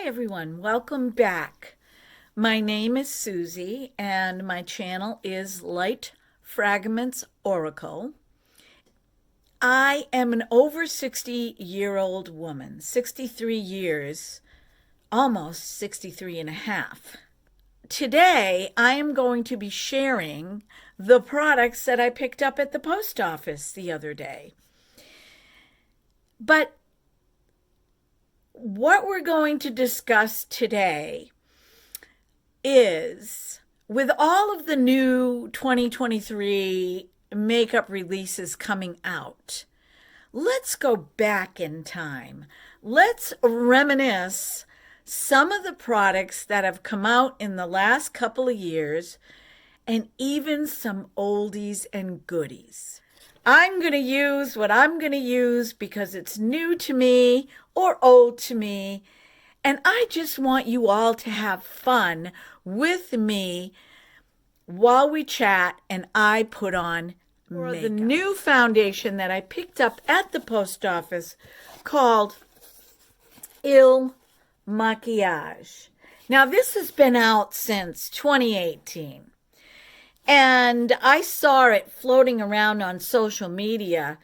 Hi everyone, welcome back. My name is Susie and my channel is Light Fragments Oracle. I am an over 60-year-old woman, 63 years, almost 63 and a half. Today I am going to be sharing the products that I picked up at the post office the other day. But what we're going to discuss today is, with all of the new 2023 makeup releases coming out, let's go back in time. Let's reminisce some of the products that have come out in the last couple of years, and even some oldies and goodies. I'm going to use what I'm going to use because it's new to me or old to me. And I just want you all to have fun with me while we chat and I put on makeup. The new foundation that I picked up at the post office called Makiage. Now this has been out since 2018. And I saw it floating around on social media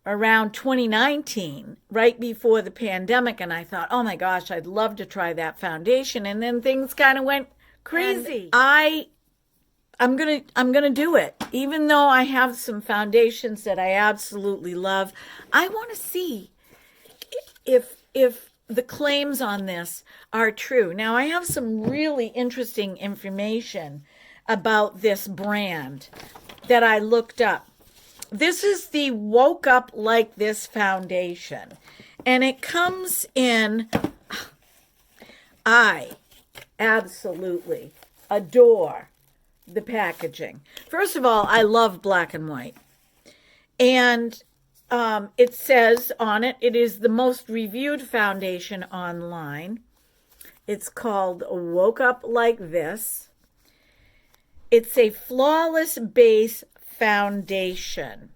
around 2019, right before the pandemic, and I thought, oh my gosh, I'd love to try that foundation. And then things kind of went crazy. And I'm gonna do it. Even though I have some foundations that I absolutely love, I want to see if the claims on this are true. Now, I have some really interesting information about this brand that I looked up. This is the Woke Up Like This foundation, and it comes in, I absolutely adore the packaging. First of all, I love black and white, and it says on it, it is the most reviewed foundation online. It's called Woke Up Like This. It's a flawless base foundation.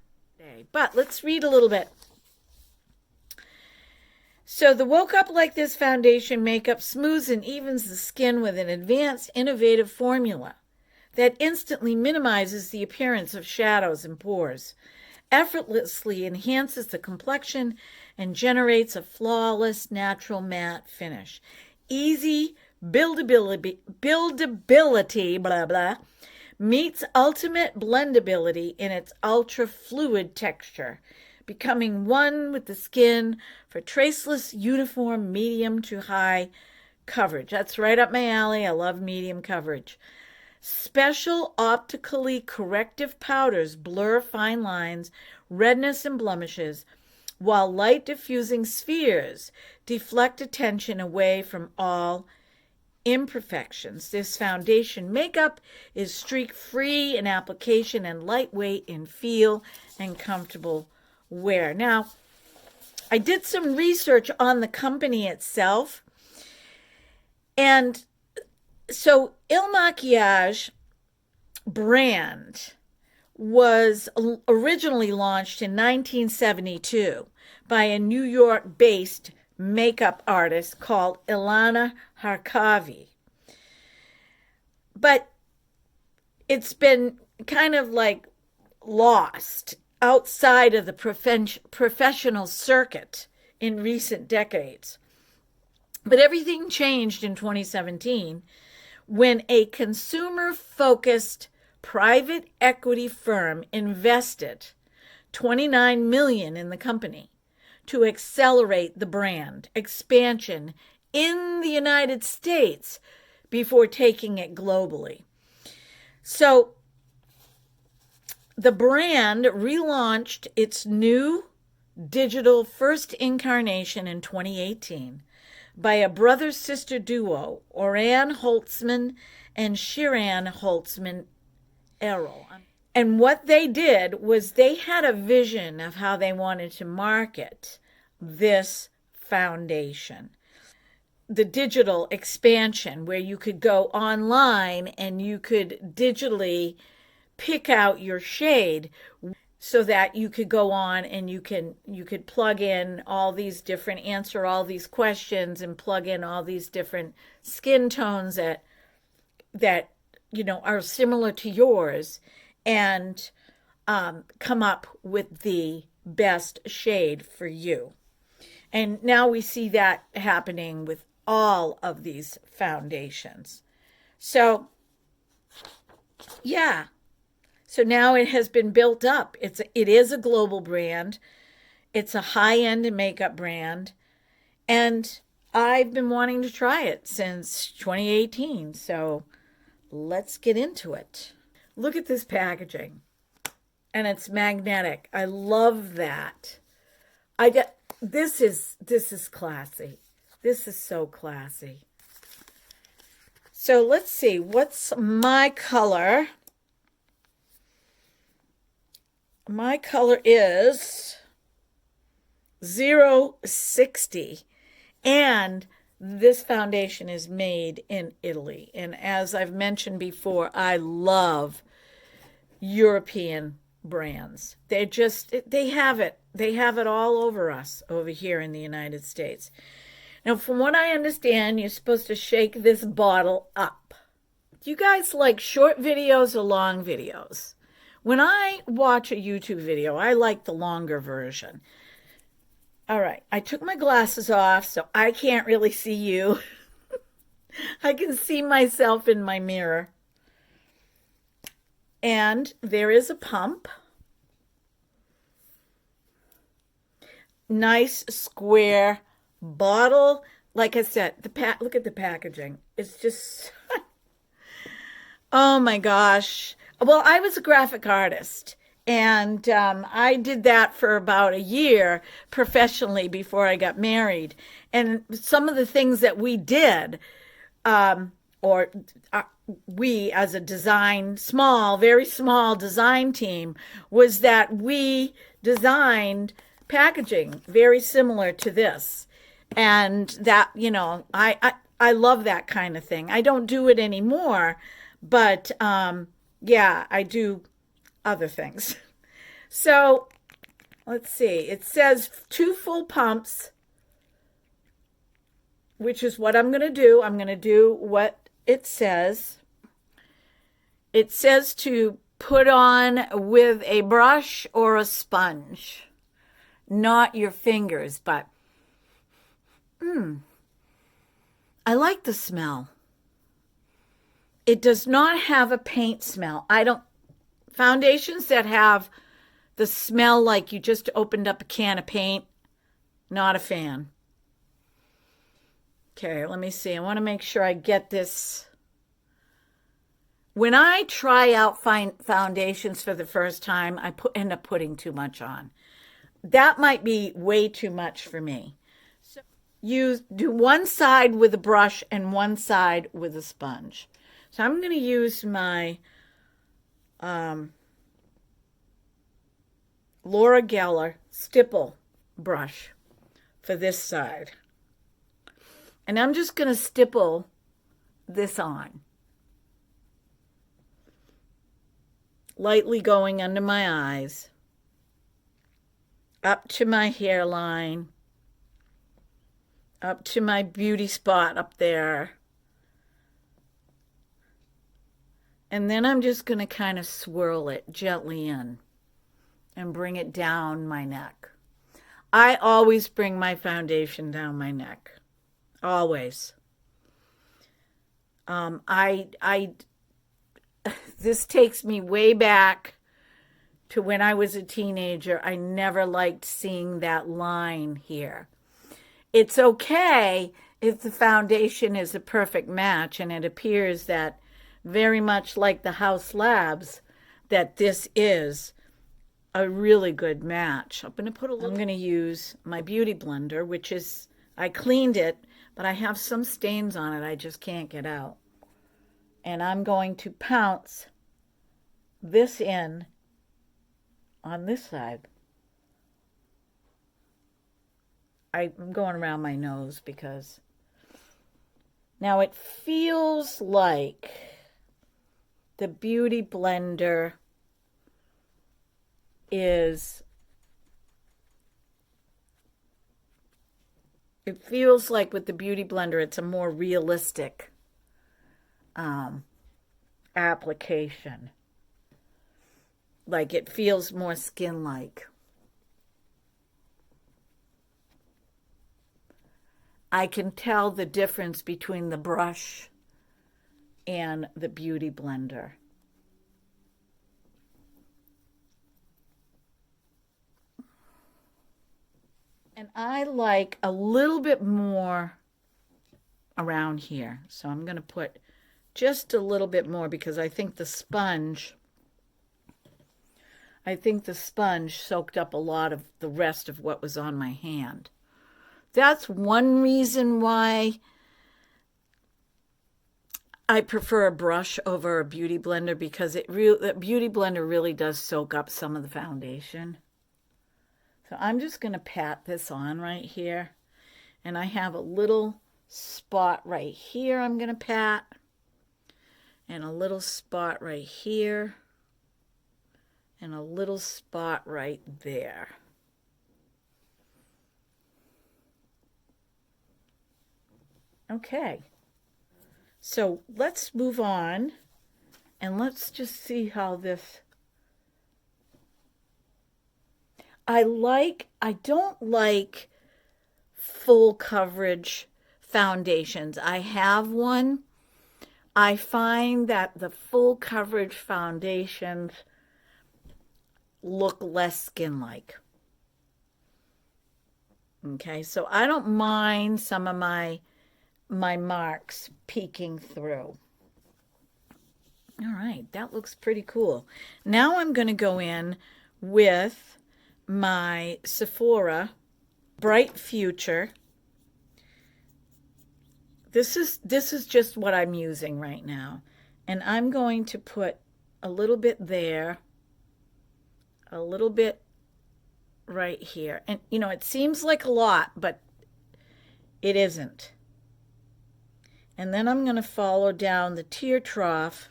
But let's read a little bit. So the Woke Up Like This foundation makeup smooths and evens the skin with an advanced, innovative formula that instantly minimizes the appearance of shadows and pores, effortlessly enhances the complexion, and generates a flawless, natural matte finish. Easy buildability, blah, blah, meets ultimate blendability in its ultra fluid texture, becoming one with the skin for traceless, uniform, medium to high coverage. That's right up my alley. I love medium coverage. Special optically corrective powders blur fine lines, redness, and blemishes, while light diffusing spheres deflect attention away from all imperfections. This foundation makeup is streak-free in application and lightweight in feel and comfortable wear. Now, I did some research on the company itself, and so Makiage brand was originally launched in 1972 by a New York-based makeup artist called Ilana Harkavi. But it's been kind of like lost outside of the professional circuit in recent decades. But everything changed in 2017 when a consumer-focused private equity firm invested $29 million in the company to accelerate the brand expansion in the United States before taking it globally. So the brand relaunched its new digital first incarnation in 2018 by a brother-sister duo, Oran Holtzman and Shiran Holtzman Errol. And what they did was they had a vision of how they wanted to market this foundation. The digital expansion, where you could go online and you could digitally pick out your shade. so that you could go on and you could plug in all these different, answer all these questions and plug in all these different skin tones that are similar to yours, and come up with the best shade for you. And now we see that happening with all of these foundations. So yeah, so now it has been built up. It is a global brand. It's a high-end makeup brand, and I've been wanting to try it since 2018. So let's get into it. Look at this packaging, and it's magnetic. I love that. This is classy. This is so classy. So let's see, what's my color? My color is 060, and this foundation is made in Italy. And as I've mentioned before, I love European brands. They have it. They have it all over us over here in the United States. Now, from what I understand, you're supposed to shake this bottle up. Do you guys like short videos or long videos? When I watch a YouTube video, I like the longer version. All right, I took my glasses off, so I can't really see you. I can see myself in my mirror. And there is a pump. Nice square bottle. Like I said, look at the packaging. It's just, oh my gosh. Well, I was a graphic artist, and I did that for about a year professionally before I got married. And some of the things that we did, we as a very small design team, was that we designed packaging very similar to this. And that, I love that kind of thing. I don't do it anymore, but yeah, I do other things. So let's see. It says 2 full pumps, which is what I'm going to do. I'm going to do what it says. It says to put on with a brush or a sponge, not your fingers, but I like the smell. It does not have a paint smell. Foundations that have the smell like you just opened up a can of paint, not a fan. Okay, let me see. I want to make sure I get this. When I try out foundations for the first time, I end up putting too much on. That might be way too much for me. So you do one side with a brush and one side with a sponge. So I'm going to use my Laura Geller stipple brush for this side. And I'm just going to stipple this on. Lightly going under my eyes, up to my hairline, up to my beauty spot up there. And then I'm just going to kind of swirl it gently in and bring it down my neck. I always bring my foundation down my neck. Always. This takes me way back to when I was a teenager. I never liked seeing that line here. It's okay if the foundation is a perfect match, and it appears that very much like the House Labs, that this is a really good match. I'm going to use my beauty blender, which is, I cleaned it, but I have some stains on it I just can't get out. And I'm going to pounce this in on this side. I'm going around my nose because now it feels like the beauty blender is, it feels like with the Beauty Blender, it's a more realistic application. Like it feels more skin-like. I can tell the difference between the brush and the Beauty Blender. And I like a little bit more around here. So I'm going to put just a little bit more because I think the sponge soaked up a lot of the rest of what was on my hand. That's one reason why I prefer a brush over a Beauty Blender, because the Beauty Blender really does soak up some of the foundation. So I'm just going to pat this on right here. And I have a little spot right here I'm going to pat. And a little spot right here. And a little spot right there. Okay. So let's move on. And let's just see how this... I don't like full coverage foundations. I have one. I find that the full coverage foundations look less skin-like. Okay, so I don't mind some of my marks peeking through. All right, that looks pretty cool. Now I'm going to go in with my Sephora Bright Future. This is just what I'm using right now. And I'm going to put a little bit there, a little bit right here. And, you know, it seems like a lot, but it isn't. And then I'm going to follow down the tear trough.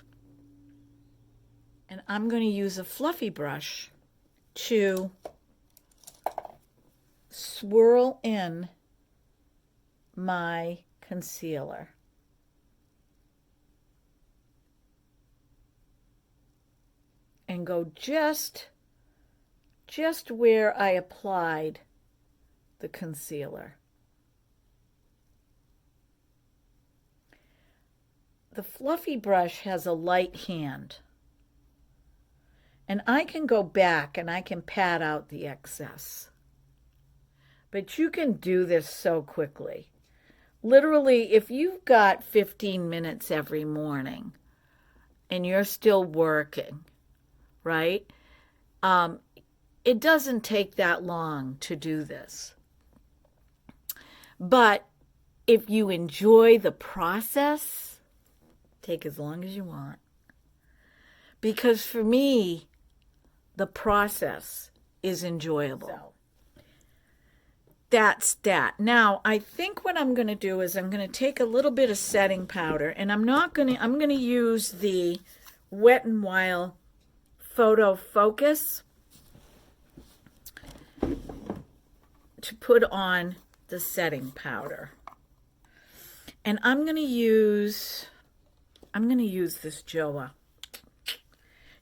And I'm going to use a fluffy brush to swirl in my concealer. And go just where I applied the concealer. The fluffy brush has a light hand. And I can go back and I can pat out the excess. But you can do this so quickly. Literally, if you've got 15 minutes every morning and you're still working, right? It doesn't take that long to do this. But if you enjoy the process, take as long as you want. Because for me, the process is enjoyable. So, that's that. Now, I think what I'm going to do is I'm going to take a little bit of setting powder, and I'm going to use the Wet n Wild Photo Focus to put on the setting powder. And I'm going to use this Joa.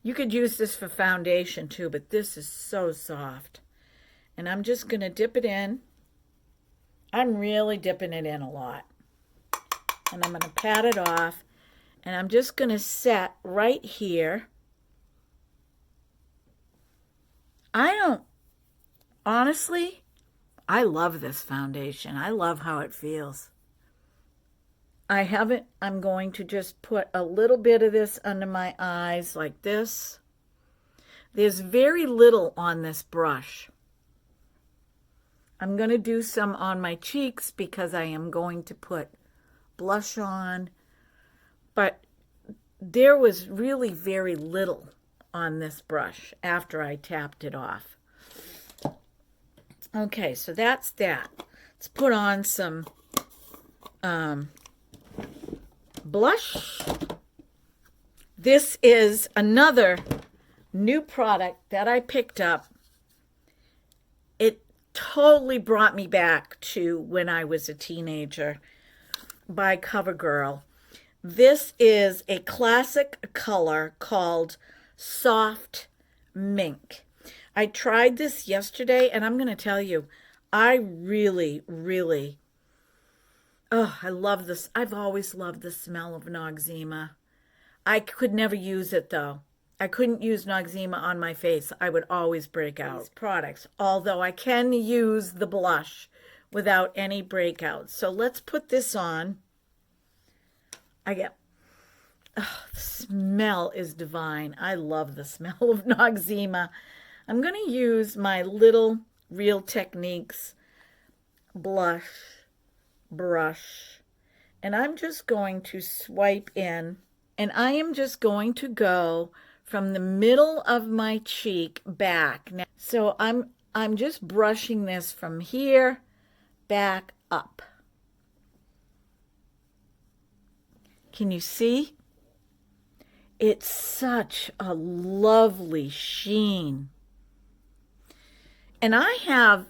You could use this for foundation too, but this is so soft. And I'm just going to dip it in. I'm really dipping it in a lot. And I'm going to pat it off. And I'm just going to set right here. Honestly, I love this foundation. I love how it feels. I'm going to just put a little bit of this under my eyes like this. There's very little on this brush. I'm going to do some on my cheeks because I am going to put blush on. But there was really very little on this brush after I tapped it off. Okay, so that's that. Let's put on some blush. This is another new product that I picked up. It totally brought me back to when I was a teenager, by Covergirl. This is a classic color called Soft Mink. I tried this yesterday, and I'm going to tell you, I really, really, I love this. I've always loved the smell of Noxzema. I could never use it, though. I couldn't use Noxzema on my face. I would always break out. These products, although I can use the blush without any breakouts. So let's put this on. The smell is divine. I love the smell of Noxzema. I'm going to use my little Real Techniques blush brush, and I'm just going to swipe in, and I am just going to go from the middle of my cheek back. Now, so I'm just brushing this from here back up. Can you see? It's such a lovely sheen. And I have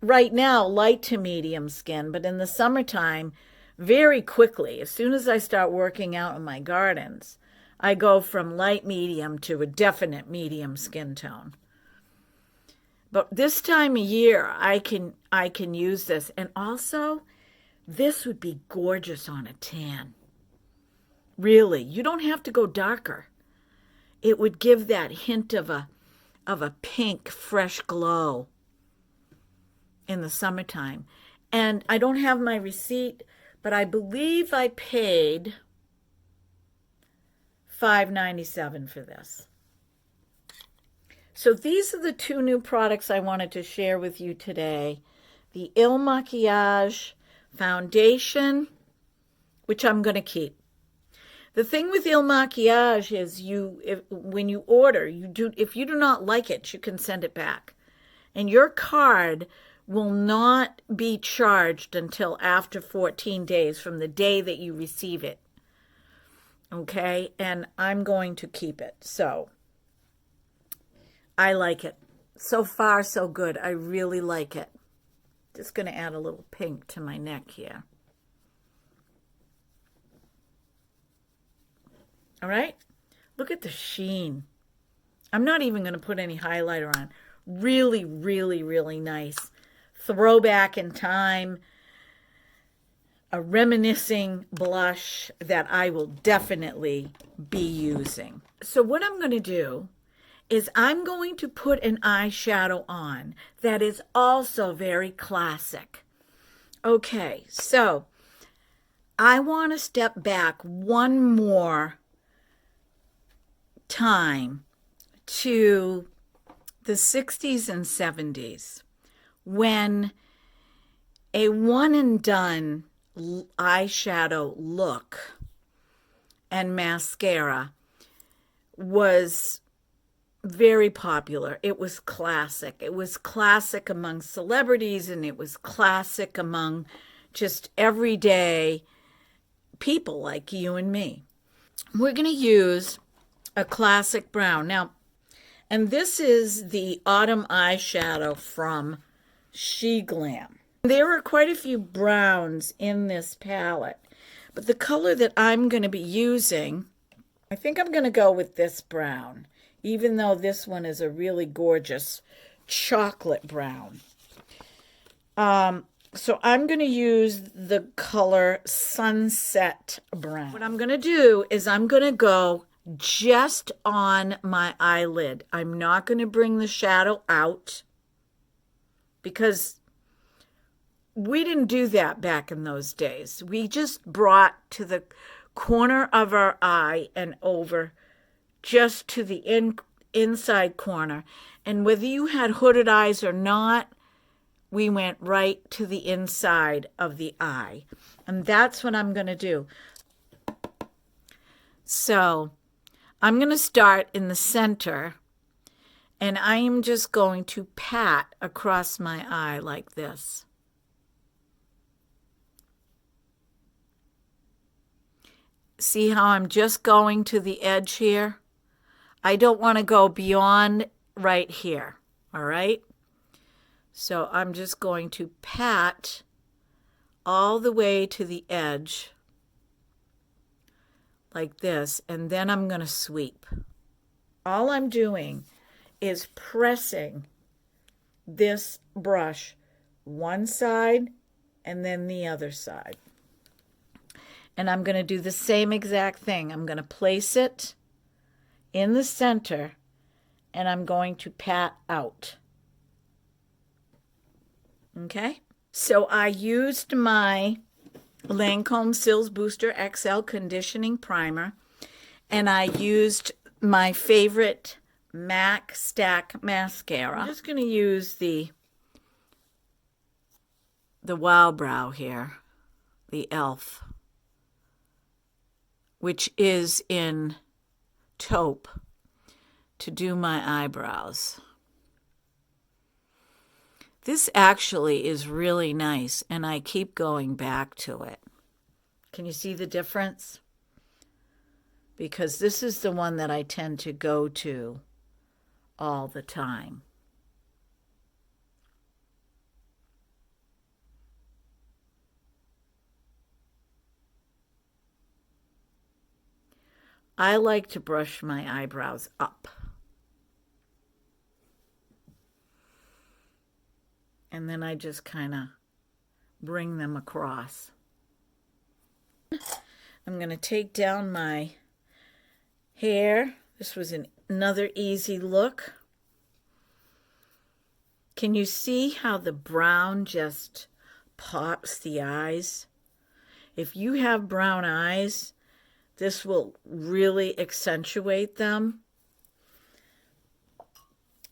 right now light to medium skin, but in the summertime, very quickly, as soon as I start working out in my gardens, I go from light medium to a definite medium skin tone. But this time of year, I can use this. And also, this would be gorgeous on a tan. Really, you don't have to go darker. It would give that hint of a pink, fresh glow in the summertime. And I don't have my receipt, but I believe I paid $5.97 for this. So these are the two new products I wanted to share with you today. The Makiage foundation, which I'm going to keep. The thing with Makiage is when you order, if you do not like it, you can send it back. And your card will not be charged until after 14 days from the day that you receive it. Okay? And I'm going to keep it. So I like it. So far, so good. I really like it. Just going to add a little pink to my neck here. All right? Look at the sheen. I'm not even going to put any highlighter on. Really, really, really nice. Throwback in time. A reminiscing blush that I will definitely be using. So what I'm going to do is I'm going to put an eyeshadow on that is also very classic. Okay, so I want to step back one more time to the 60s and 70s when a one and done eyeshadow look and mascara was very popular. It was classic. It was classic among celebrities, and it was classic among just everyday people like you and me. We're going to use a classic brown. Now, and this is the autumn eyeshadow from She Glam. There are quite a few browns in this palette, but the color that I'm going to be using, I think I'm going to go with this brown, even though this one is a really gorgeous chocolate brown. So I'm going to use the color Sunset Brown. What I'm going to do is I'm going to go just on my eyelid. I'm not going to bring the shadow out because we didn't do that back in those days. We just brought to the corner of our eye and over just to the inside corner. And whether you had hooded eyes or not, we went right to the inside of the eye. And that's what I'm going to do. So I'm going to start in the center, and I am just going to pat across my eye like this. See how I'm just going to the edge here? I don't want to go beyond right here, all right? So I'm just going to pat all the way to the edge like this, and then I'm going to sweep. All I'm doing is pressing this brush one side and then the other side. And I'm going to do the same exact thing. I'm going to place it in the center and I'm going to pat out. Okay? So I used my Lancome Sills Booster XL Conditioning Primer, and I used my favorite MAC Stack Mascara. I'm just going to use the Wow Brow here, the e.l.f., which is in taupe, to do my eyebrows. This actually is really nice, and I keep going back to it. Can you see the difference? Because this is the one that I tend to go to all the time. I like to brush my eyebrows up. And then I just kind of bring them across. I'm going to take down my hair. This was another easy look. Can you see how the brown just pops the eyes? If you have brown eyes, this will really accentuate them.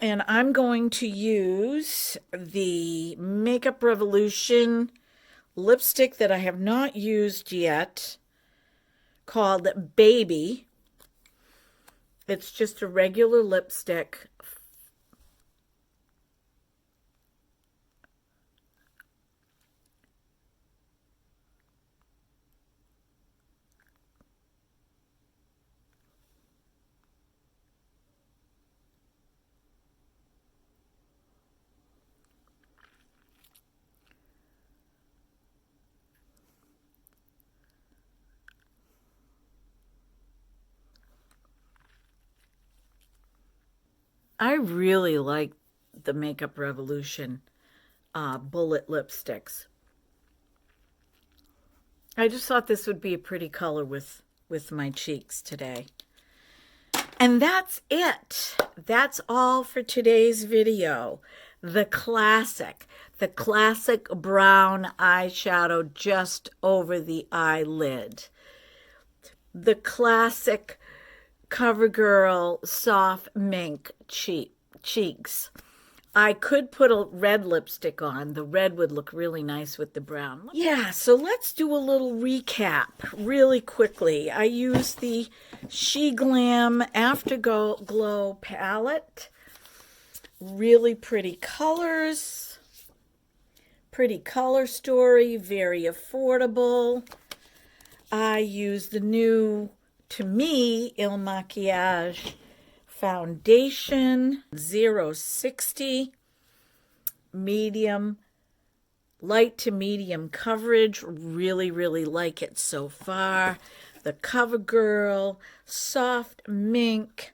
And I'm going to use the Makeup Revolution lipstick that I have not used yet, called Baby. It's just a regular lipstick. I really like the Makeup Revolution bullet lipsticks. I just thought this would be a pretty color with my cheeks today. And that's it. That's all for today's video. The classic brown eyeshadow just over the eyelid. The classic Covergirl soft mink cheeks. I could put a red lipstick on. The red would look really nice with the brown. Yeah, so let's do a little recap really quickly. I used the She Glam Afterglow palette. Really pretty colors. Pretty color story. Very affordable. I used the new, to me, Il Makiage foundation, 060, medium, light to medium coverage. Really, really like it so far. The Covergirl soft mink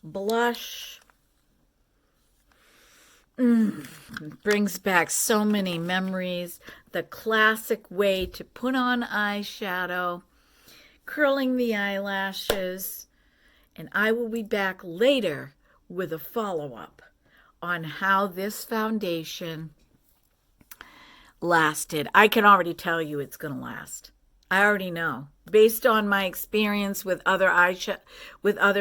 blush. Brings back so many memories. The classic way to put on eyeshadow, curling the eyelashes. And I will be back later with a follow-up on how this foundation lasted. I can already tell you it's going to last. I already know. Based on my experience with other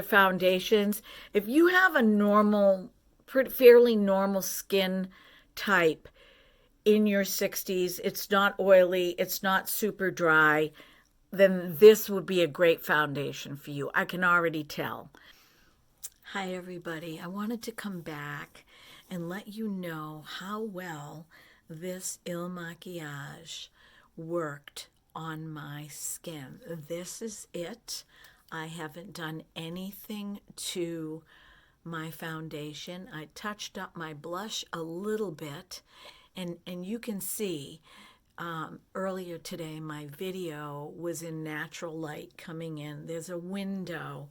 foundations, if you have a normal, fairly normal skin type in your 60s, it's not oily, it's not super dry, then this would be a great foundation for you. I can already tell. Hi, everybody. I wanted to come back and let you know how well this Il Makiage worked on my skin. This is it. I haven't done anything to my foundation. I touched up my blush a little bit, and you can see earlier today my video was in natural light coming in. There's a window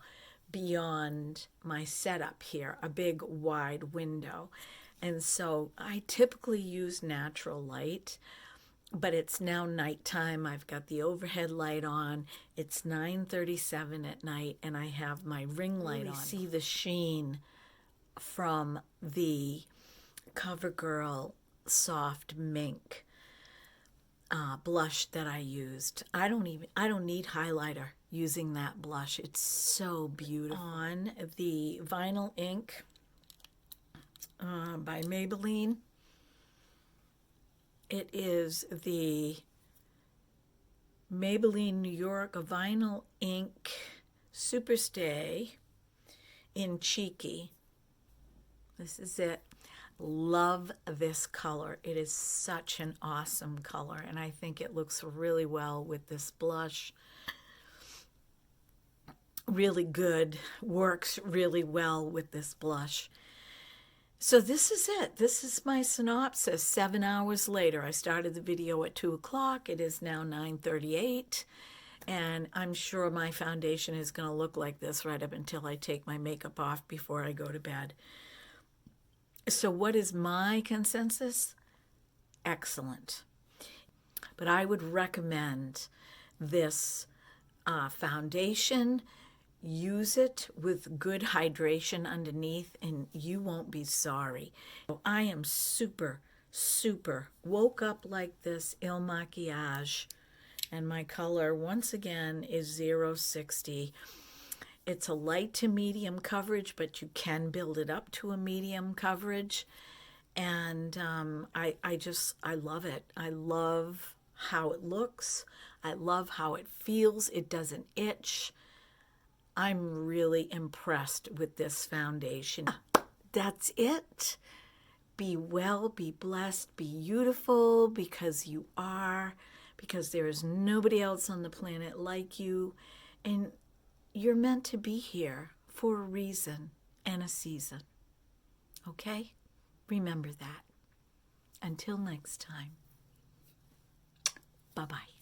beyond my setup here, a big wide window. And so I typically use natural light, but it's now nighttime. I've got the overhead light on. It's 9:37 at night, and I have my ring light on. See the sheen from the Covergirl soft mink blush that I used. I don't need highlighter using that blush. It's so beautiful. On the vinyl ink by Maybelline. It is the Maybelline New York Vinyl Ink Superstay in Cheeky. This is it. Love this color. It is such an awesome color, and I think it looks really well with this blush. Really good. Works really well with this blush. So this is it. This is my synopsis 7 hours later. I started the video at 2 o'clock. It is now 9:38, and I'm sure my foundation is going to look like this right up until I take my makeup off before I go to bed. So what is my consensus? Excellent. But I would recommend this foundation. Use it with good hydration underneath, and you won't be sorry. I am super woke up like this, Il Makiage, and my color once again is 060. It's a light to medium coverage, but you can build it up to a medium coverage. And I love it. I love how it looks. I love how it feels. It doesn't itch. I'm really impressed with this foundation. That's it. Be well, be blessed, be beautiful, because you are, because there is nobody else on the planet like you. And you're meant to be here for a reason and a season. Okay? Remember that. Until next time. Bye-bye.